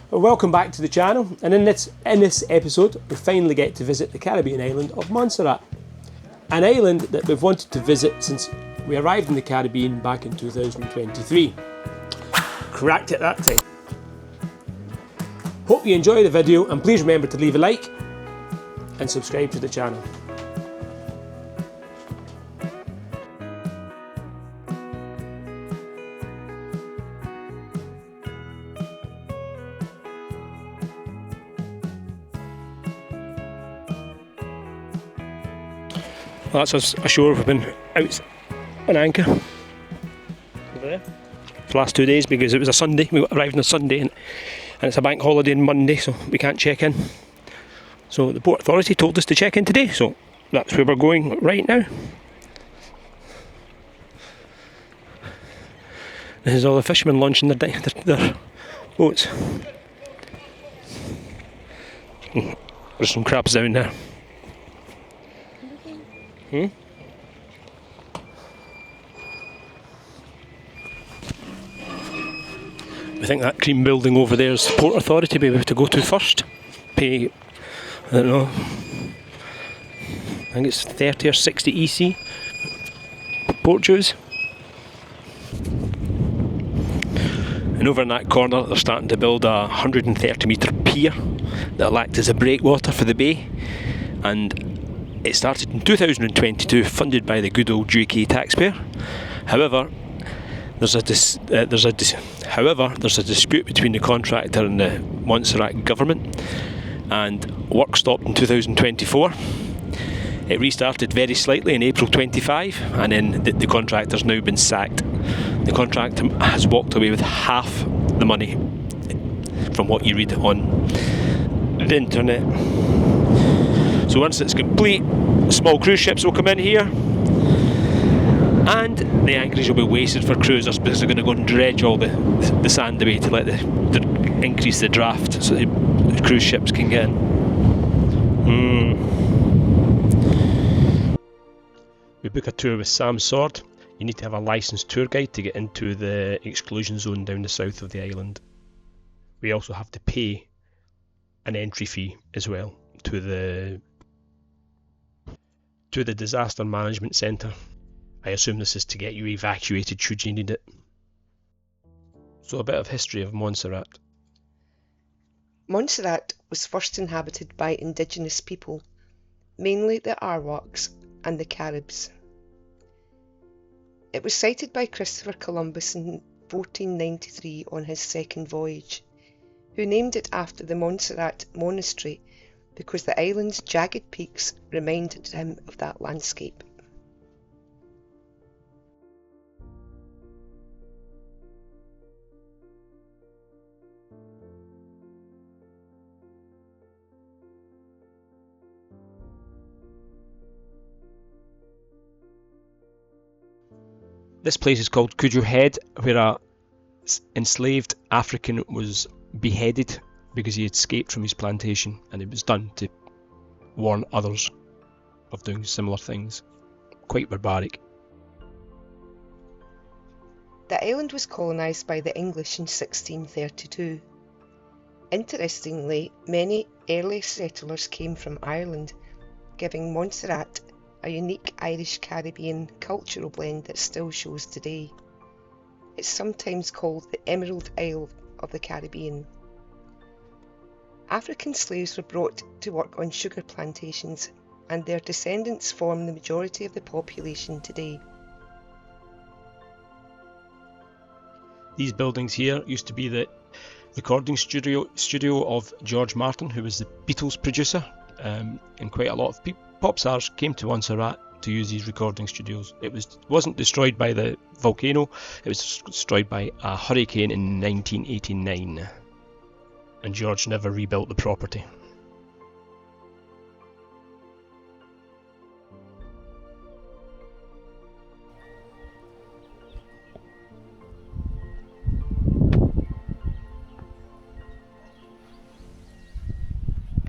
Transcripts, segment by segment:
Welcome back to the channel, and in this episode we finally get to visit the Caribbean island of Montserrat, an island that we've wanted to visit since we arrived in the Caribbean back in 2023. Cracked it that time. Hope you enjoy the video, and please remember to leave a like and subscribe to the channel. Well, that's us ashore. We've been out on anchor over there for the last 2 days because it was a Sunday. We arrived on a Sunday and it's a bank holiday on Monday, so we can't check in. So the Port Authority told us to check in today, so that's where we're going right now. This is all the fishermen launching their boats. There's some crabs down there. I think that cream building over there is the Port Authority we have to go to first. Pay, I don't know, I think it's 30 or 60 EC port dues. And over in that corner they're starting to build a 130 metre pier that'll act as a breakwater for the bay, and it started in 2022, funded by the good old UK taxpayer. However, there's a dispute between the contractor and the Montserrat government, and work stopped in 2024. It restarted very slightly in April 25, and then the contractor's now been sacked. The contractor has walked away with half the money, from what you read on the internet. So once it's complete, small cruise ships will come in here, and the anchorage will be wasted for cruisers because they're going to go and dredge all the sand away to let increase the draft so the cruise ships can get in. We book a tour with Sam's Sword. You need to have a licensed tour guide to get into the exclusion zone down the south of the island. We also have to pay an entry fee as well to the disaster management centre. I assume this is to get you evacuated should you need it. So a bit of history of Montserrat. Montserrat was first inhabited by indigenous people, mainly the Arawaks and the Caribs. It was sighted by Christopher Columbus in 1493 on his second voyage, who named it after the Montserrat monastery because the island's jagged peaks reminded him of that landscape. This place is called Cudjoe Head, where a enslaved African was beheaded because he had escaped from his plantation, and it was done to warn others of doing similar things. Quite barbaric. The island was colonised by the English in 1632. Interestingly, many early settlers came from Ireland, giving Montserrat a unique Irish-Caribbean cultural blend that still shows today. It's sometimes called the Emerald Isle of the Caribbean. African slaves were brought to work on sugar plantations, and their descendants form the majority of the population today. These buildings here used to be the recording studio of George Martin, who was the Beatles producer, and quite a lot of pop stars came to Montserrat to use these recording studios. It wasn't destroyed by the volcano, it was destroyed by a hurricane in 1989, and George never rebuilt the property.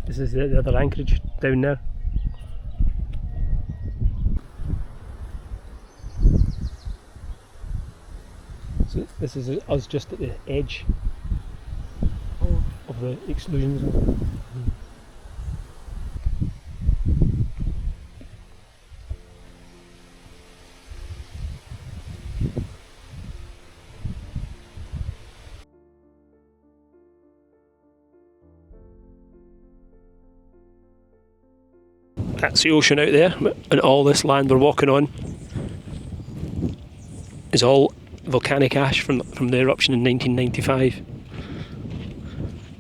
This is the other anchorage down there. So this is us just at the edge of of the explosions. That's the ocean out there, and all this land we're walking on is all volcanic ash from the eruption in 1995.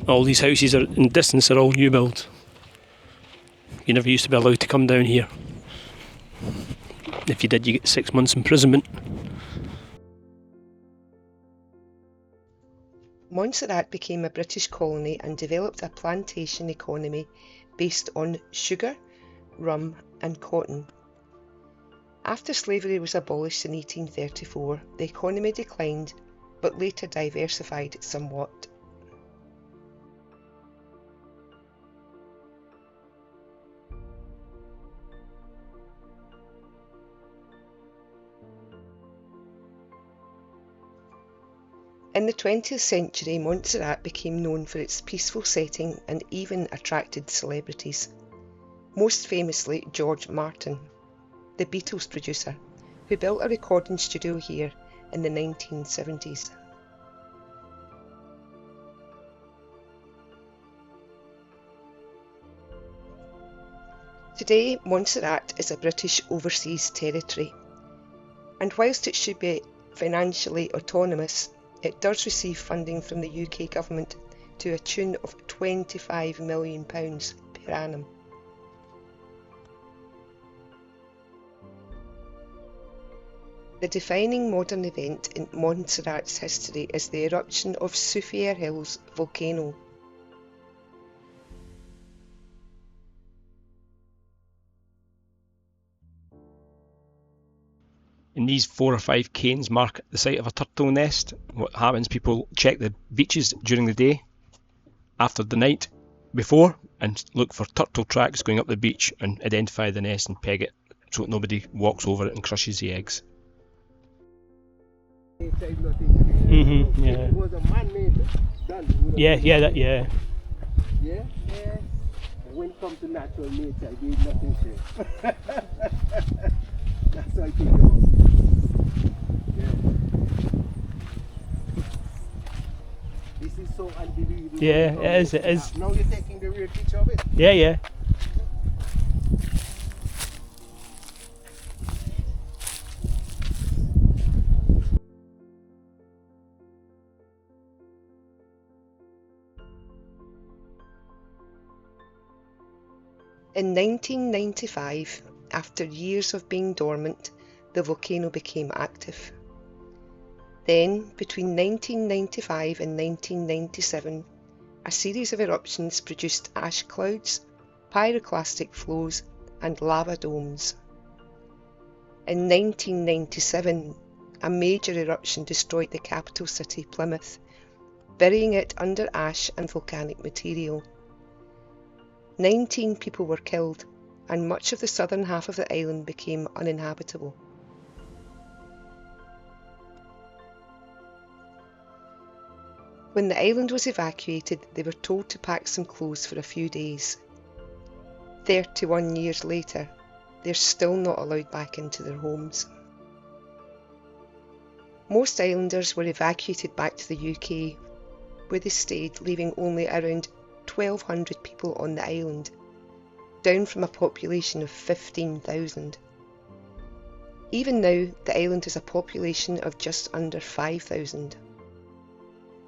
All these houses are in distance are all new builds. You never used to be allowed to come down here. If you did, you get 6 months imprisonment. Montserrat became a British colony and developed a plantation economy based on sugar, rum and cotton. After slavery was abolished in 1834, the economy declined, but later diversified somewhat. In the 20th century, Montserrat became known for its peaceful setting and even attracted celebrities. Most famously George Martin, the Beatles producer, who built a recording studio here in the 1970s. Today, Montserrat is a British overseas territory, and whilst it should be financially autonomous, it does receive funding from the UK government to a tune of £25 million per annum. The defining modern event in Montserrat's history is the eruption of Soufriere Hills volcano. And these 4 or 5 canes mark the site of a turtle nest. What happens, people check the beaches during the day after the night before and look for turtle tracks going up the beach and identify the nest and peg it so nobody walks over it and crushes the eggs. Mm-hmm, yeah. It was a man-made done. Yeah. Yeah? Yeah. When it comes to natural nature, I gave nothing to it. That's what I think about. Yeah. This is so unbelievable. Yeah, it is. Now you're taking the real picture of it? Yeah. In 1995, after years of being dormant, the volcano became active. Then, between 1995 and 1997, a series of eruptions produced ash clouds, pyroclastic flows and lava domes. In 1997, a major eruption destroyed the capital city, Plymouth, burying it under ash and volcanic material. 19 people were killed, and much of the southern half of the island became uninhabitable. When the island was evacuated, they were told to pack some clothes for a few days. 31 years later, they're still not allowed back into their homes. Most islanders were evacuated back to the UK, where they stayed, leaving only around 1,200 people on the island, down from a population of 15,000. Even now, the island has a population of just under 5,000.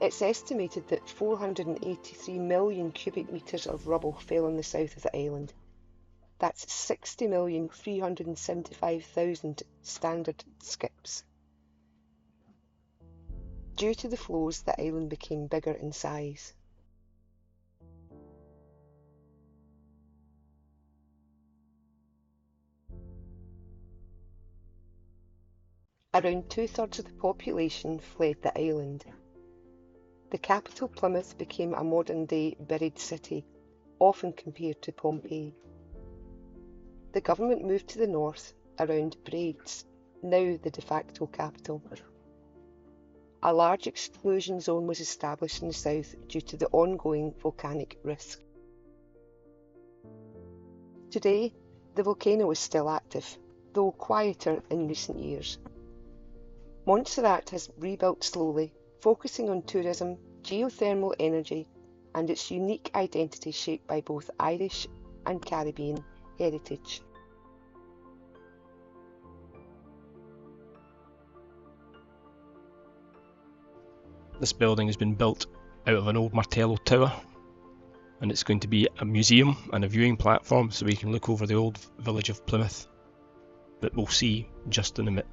It's estimated that 483 million cubic metres of rubble fell on the south of the island. That's 60,375,000 standard skips. Due to the flows, the island became bigger in size. Around 2/3 of the population fled the island. The capital, Plymouth, became a modern-day buried city, often compared to Pompeii. The government moved to the north, around Braids, now the de facto capital. A large exclusion zone was established in the south due to the ongoing volcanic risk. Today, the volcano is still active, though quieter in recent years. Montserrat has rebuilt slowly, focusing on tourism, geothermal energy, and its unique identity shaped by both Irish and Caribbean heritage. This building has been built out of an old Martello tower, and it's going to be a museum and a viewing platform so we can look over the old village of Plymouth that we'll see just in a minute.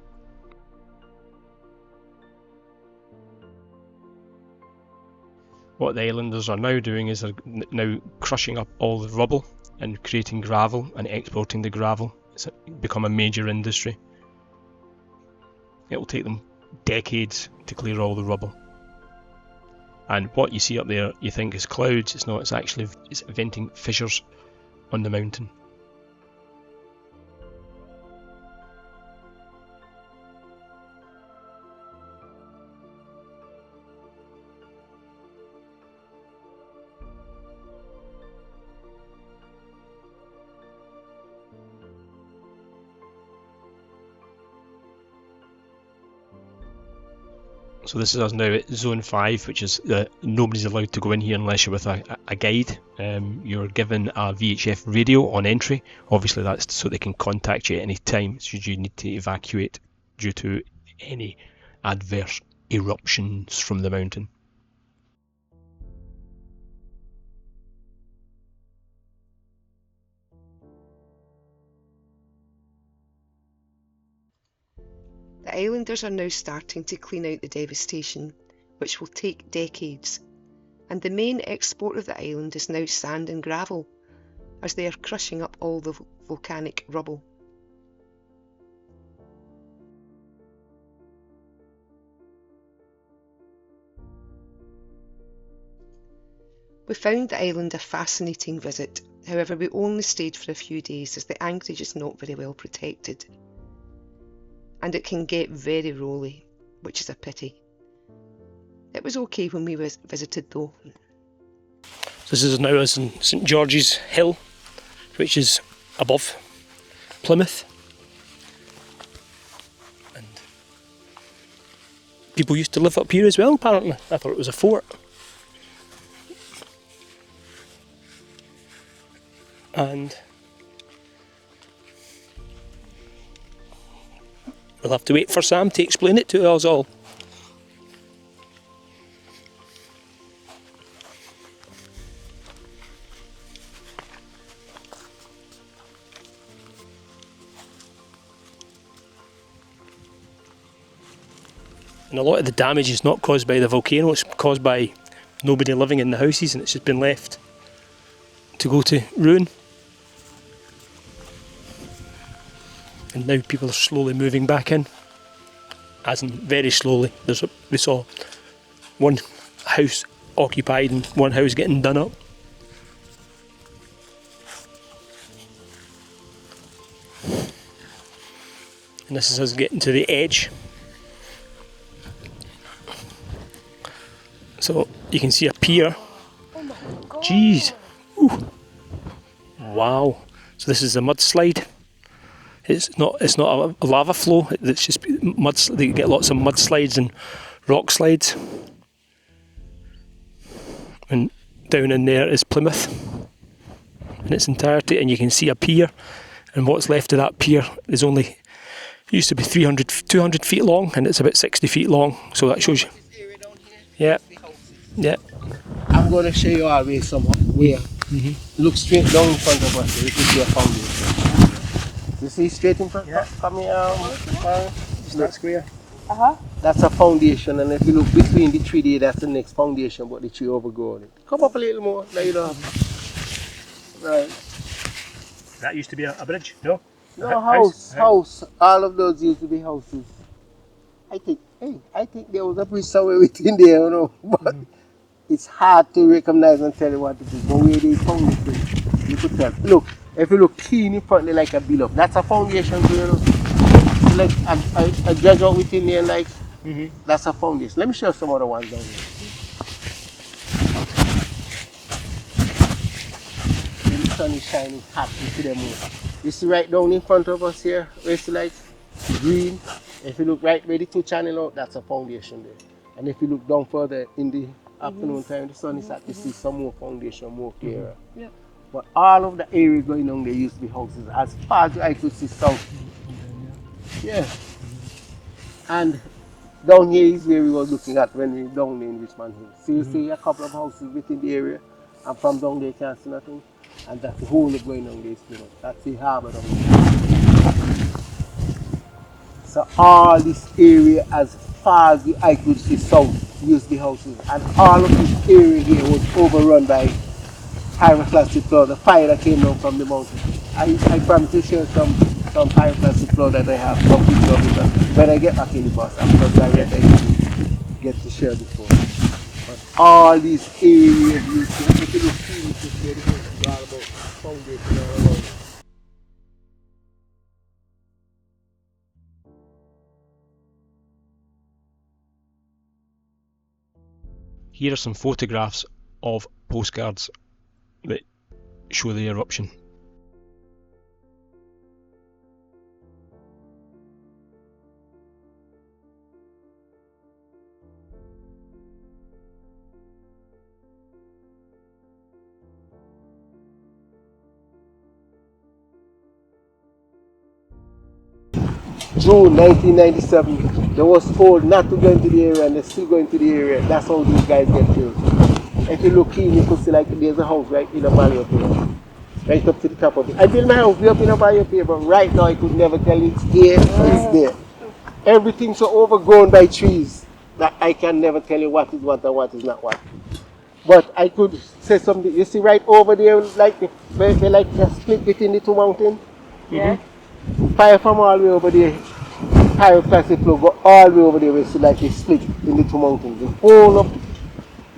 What the islanders are now doing is they're now crushing up all the rubble and creating gravel and exporting the gravel. It's become a major industry. It will take them decades to clear all the rubble. And what you see up there you think is clouds, it's not, it's venting fissures on the mountain. So this is us now at Zone 5, which is nobody's allowed to go in here unless you're with a guide. You're given a VHF radio on entry. Obviously that's so they can contact you at any time should you need to evacuate due to any adverse eruptions from the mountain. The islanders are now starting to clean out the devastation, which will take decades, and the main export of the island is now sand and gravel, as they are crushing up all the volcanic rubble. We found the island a fascinating visit, however we only stayed for a few days as the anchorage is not very well protected. And it can get very rolly, which is a pity. It was okay when we visited though. This is now us in St George's Hill, which is above Plymouth. And people used to live up here as well, apparently. I thought it was a fort. And we'll have to wait for Sam to explain it to us all. And a lot of the damage is not caused by the volcano, it's caused by nobody living in the houses, and it's just been left to go to ruin. And now people are slowly moving back in, as in very slowly. We saw one house occupied and one house getting done up. And this is us getting to the edge. So you can see a pier. Oh my God. Jeez. Ooh. Wow. So this is a mudslide. It's not a lava flow, it's just mud. They get lots of mudslides and rock slides. And down in there is Plymouth in its entirety, and you can see a pier, and what's left of that pier is only used to be 200 feet long, and it's about 60 feet long, so that shows you. Yeah. Yeah. I'm going to show you our way somewhere. Look straight down in front of us, you can see a foundation. You see straight in front? Yeah. Come here, it's that square. That's a foundation, and if you look between the tree there, that's the next foundation, but the tree overgrown it. Come up a little more, there you go. Right. That used to be a bridge, no? No, house. All of those used to be houses. I think there was a bridge somewhere within there, you know, but it's hard to recognize and tell you what it is. But where they found it, you could tell. Look, if you look clean in front, they like a build up. That's a foundation, you know. Like a judge out within there, like That's a foundation. Let me show you some other ones down here. The sun is shining hot into the moon. You see right down in front of us here, where you see like green. If you look right where the two channel out, that's a foundation there. And if you look down further in the afternoon time, the sun is hot, you see some more foundation, more clearer. Yep. But all of the area going on there used to be houses as far as I could see south. Yeah. And down here is where we were looking at when we were down there in Richmond Hill. So you see a couple of houses within the area, and from down there you can't see nothing. And that's the whole of going on there is pretty much. That's the harbour down there. So all this area as far as the eye could see south used to be houses. And all of this area here was overrun by pyroclastic flood, the fire that came down from the mountain. I promise to share some pyroclastic flood that I have, some picture of it. When I get back in the bus, after I get to share before. But all these areas, you see, if you look through this, where the house is all about foundation all around. Here are some photographs of postcards that show the eruption. June 1997, they was told not to go into the area and they still go into the area. That's how these guys get killed. If you look in, you could see like there's a house right in the valley up here. Right up to the top of it. I built my house way up in the valley up here, but right now I could never tell it's here or it's there. Everything's so overgrown by trees that I can never tell you what is what and what is not what. But I could say something. You see right over there, like they like just split between the two mountains? Yeah. Fire from all the way over there, pyroclastic flow go all the way over there, we see like a split in the two mountains. The whole of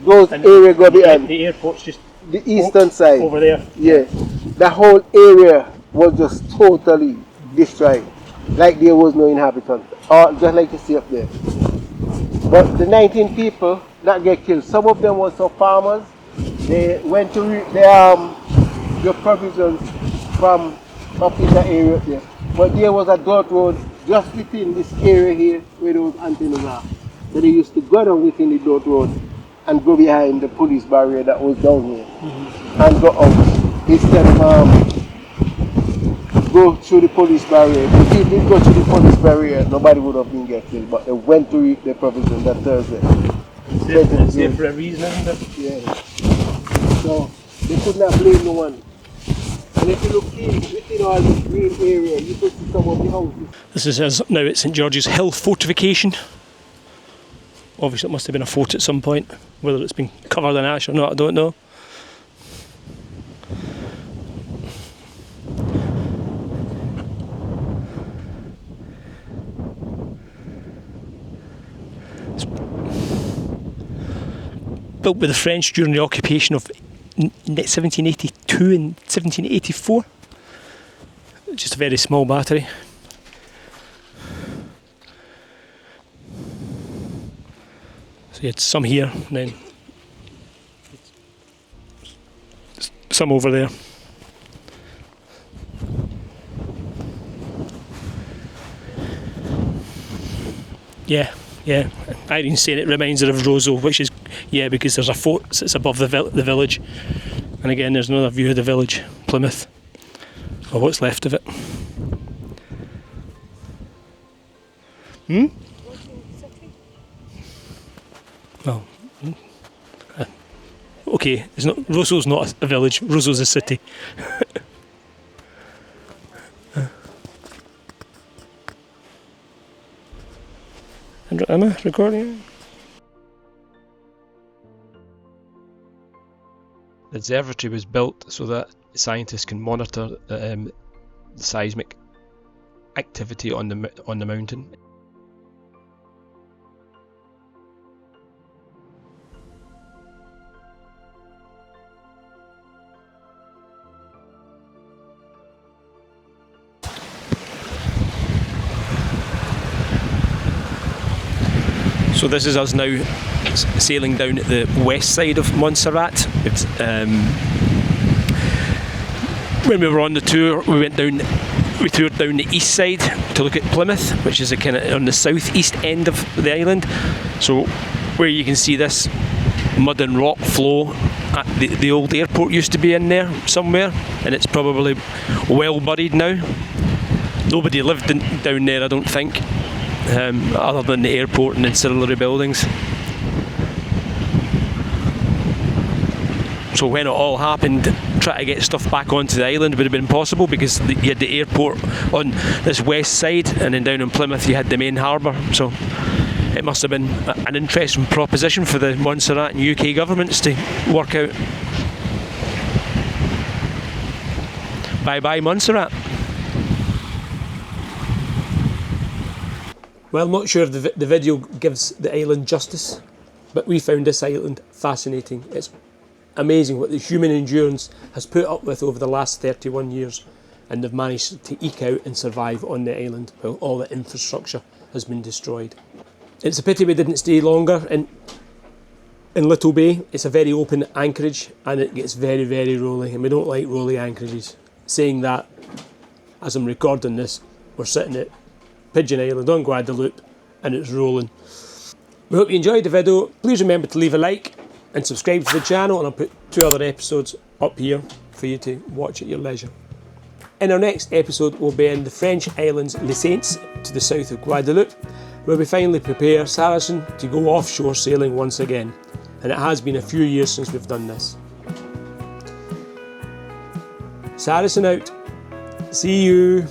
those areas go behind. The airport's just the eastern side. over there. Yeah. The whole area was just totally destroyed. Like there was no inhabitant. Or just like you see up there. But the 19 people that get killed, some of them were some farmers. They went to the provisions from up in the area up there. But there was a dirt road just within this area here where those antennas are. So they used to go down within the dirt road and go behind the police barrier that was down here and go out. Instead of go through the police barrier. If they did go through the police barrier, nobody would have been get killed. But they went to reap the provision that Thursday. It's there for a reason, isn't it? Yeah. So they could not blame no one. And if you look in, within all this green area, you could see some of the houses. This is now at St George's Hill fortification. Obviously it must have been a fort at some point. Whether it's been covered in ash or not, I don't know. It's built by the French during the occupation of 1782 and 1784. Just a very small battery. So you had some here, and then some over there. Yeah. Irene's saying it reminds her of Roseau, which is, because there's a fort that sits above the village. And again, there's another view of the village, Plymouth, or what's left of it. Well, okay, Roseau's not a village, Roseau's a city. Am I recording? The observatory was built so that scientists can monitor the seismic activity on the mountain. So this is us now sailing down at the west side of Montserrat. It's, when we were on the tour, we toured down the east side to look at Plymouth, which is a kind of on the southeast end of the island. So where you can see this mud and rock flow, at the old airport used to be in there somewhere, and it's probably well buried now. Nobody lived down there, I don't think, other than the airport and ancillary buildings. So when it all happened, trying to get stuff back onto the island would have been impossible, because you had the airport on this west side, and then down in Plymouth you had the main harbour. So it must have been an interesting proposition for the Montserrat and UK governments to work out. Bye bye Montserrat. Well, I'm not sure if the video gives the island justice, but we found this island fascinating. It's amazing what the human endurance has put up with over the last 31 years, and they've managed to eke out and survive on the island while all the infrastructure has been destroyed. It's a pity we didn't stay longer in Little Bay. It's a very open anchorage and it gets very, very rolly, and we don't like rolly anchorages. Saying that, as I'm recording this, we're sitting at Pigeon Island on Guadeloupe and it's rolling. We hope you enjoyed the video. Please remember to leave a like and subscribe to the channel, and I'll put 2 other episodes up here for you to watch at your leisure. In our next episode, we'll be in the French islands Les Saints to the south of Guadeloupe, where we finally prepare Saracen to go offshore sailing once again, and it has been a few years since we've done this. Saracen out. See you.